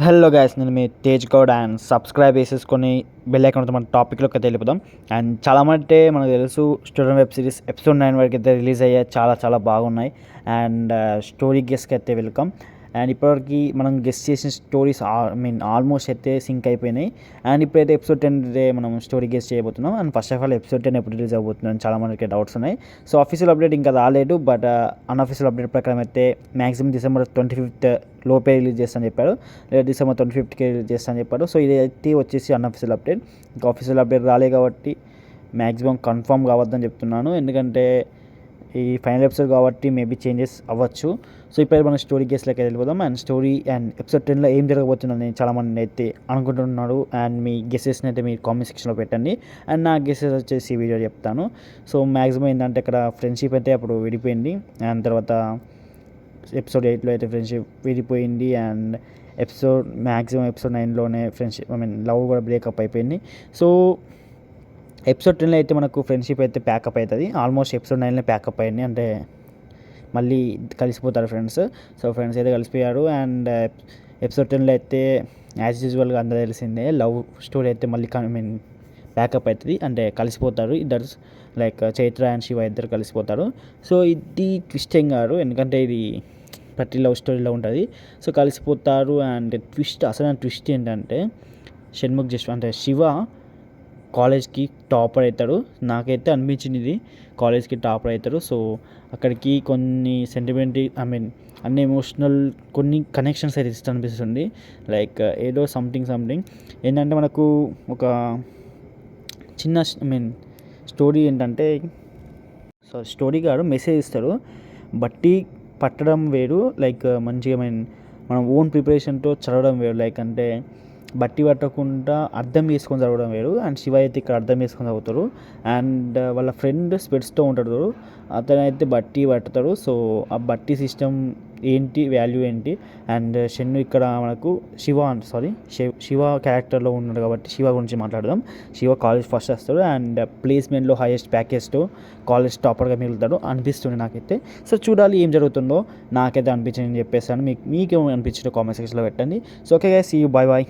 Hello guys, నేను మీ Tej Goud and subscribe చేసేసుకొని bell ఐకాన్తో మన టాపిక్లోకి అయితే వెళ్ళిపోదాం. అండ్ చాలా మంటే మనకు తెలుసు స్టూడెంట్ వెబ్ సిరీస్ ఎపిసోడ్ 9 వరకు అయితే రిలీజ్ అయ్యాయి. చాలా చాలా బాగున్నాయి. అండ్ స్టోరీ గెస్ట్కి అయితే వెల్కమ్. అండ్ ఇప్పటివరకు మనం గెస్ట్ చేసిన స్టోరీస్ ఆల్మోస్ట్ అయితే సింక్ అయిపోయినాయి. అండ్ ఇప్పుడైతే ఎపిసోడ్ 10 అయితే మనం స్టోరీ గెస్ట్ చేయబోతున్నాం. And first of all episode 10 ఎప్పుడు రిలీజ్ అవబోతుందని చాలా మందికి డౌట్స్ ఉన్నాయి. సో అఫీషియల్ అప్డేట్ ఇంకా రాలేదు, బట్ అన్అఫీషియల్ అప్డేట్ ప్రకారం అయితే మ్యాక్సిమం December 25th లోపే రిలీజ్ చేస్తాను చెప్పాడు, లేదా December 25th రిలీజ్ చేస్తాను చెప్పాడు. సో ఇది అయితే వచ్చేసి అన్అఫీషియల్ అప్డేట్. ఇంకా ఆఫీషియల్ అప్డేట్ రాలే కాబట్టి మ్యాక్సిమం కన్ఫర్మ్ కావద్దని చెప్తున్నాను, ఎందుకంటే ఈ ఫైనల్ ఎపిసోడ్ కాబట్టి మేబీ చేంజెస్ అవ్వచ్చు. సో ఇప్పుడైతే మనం స్టోరీ గెస్ట్లోకి వెళ్ళిపోదాం. అండ్ స్టోరీ అండ్ ఎపిసోడ్ 10లో ఏం జరగబోతుందని చాలామంది అయితే అనుకుంటున్నాడు. అండ్ మీ గెసెస్ని అయితే మీరు కామెంట్ సెక్షన్లో పెట్టండి. అండ్ నా గెసెస్ వచ్చేసి వీడియో చెప్తాను. సో మ్యాక్సిమం ఏంటంటే ఇక్కడ ఫ్రెండ్షిప్ అయితే అప్పుడు విడిపోయింది. అండ్ తర్వాత ఎపిసోడ్ 8లో అయితే ఫ్రెండ్షిప్ విడిపోయింది. అండ్ మ్యాక్సిమం ఎపిసోడ్ 9లోనే ఫ్రెండ్షిప్ లవ్ కూడా బ్రేకప్ అయిపోయింది. సో ఎపిసోడ్ 10లో అయితే మనకు ఫ్రెండ్షిప్ అయితే ప్యాకప్ అవుతుంది. ఆల్మోస్ట్ ఎపిసోడ్ 9లో ప్యాకప్ అయింది, అంటే మళ్ళీ కలిసిపోతారు ఫ్రెండ్స్. సో ఫ్రెండ్స్ అయితే కలిసిపోయారు. అండ్ ఎపిసోడ్ 10లో అయితే యాజ్ యూజువల్గా అందరూ తెలిసిందే, లవ్ స్టోరీ అయితే మళ్ళీ ప్యాకప్ అవుతుంది, అంటే కలిసిపోతారు ఇద్దరు. లైక్ చైత్ర అండ్ శివ ఇద్దరు కలిసిపోతారు. సో ఇది ట్విస్టింగ్ గారు, ఎందుకంటే ఇది ప్రతి లవ్ స్టోరీలో ఉంటుంది. సో కలిసిపోతారు. అండ్ అసలు ట్విస్ట్ ఏంటంటే షణ్ముఖ్ అంటే శివ కాలేజ్కి టాపర్ అవుతాడు. నాకైతే అనిపించింది ఇది కాలేజ్కి టాపర్ అవుతాడు. సో అక్కడికి కొన్ని సెంటిమెంట్ అన్ని ఎమోషనల్ కొన్ని కనెక్షన్స్ అయితే ఇష్టం అనిపిస్తుంది. లైక్ ఏదో సంథింగ్ ఏంటంటే మనకు ఒక చిన్న స్టోరీ ఏంటంటే, సో స్టోరీ గారు మెసేజ్ ఇస్తారు. బట్టి పట్టడం వేరు, లైక్ మంచిగా మనం ఓన్ ప్రిపరేషన్తో చదవడం వేరు. లైక్ అంటే బట్టి పట్టకుండా అర్థం చేసుకొని చదవడం వేరు. అండ్ శివ అయితే ఇక్కడ అర్థం చేసుకొని చదువుతాడు. అండ్ వాళ్ళ ఫ్రెండ్ స్పెట్స్తో ఉంటాడు, అతనైతే బట్టి పట్టుతాడు. సో ఆ బట్టి సిస్టమ్ ఏంటి, వాల్యూ ఏంటి. అండ్ షెన్ను ఇక్కడ మనకు శివ క్యారెక్టర్లో ఉన్నాడు కాబట్టి శివ గురించి మాట్లాడదాం. శివ కాలేజ్ ఫస్ట్ వస్తాడు అండ్ ప్లేస్మెంట్లో హైయెస్ట్ ప్యాకేజ్తో కాలేజ్ టాపర్గా మిగులుతాడు అనిపిస్తుంది నాకైతే. సో చూడాలి ఏం జరుగుతుందో. నాకైతే అనిపించింది చెప్పేస్తాను, మీకేమో అనిపించిందో కామెంట్ సెక్షన్లో పెట్టండి. So okay guys, see you, bye bye.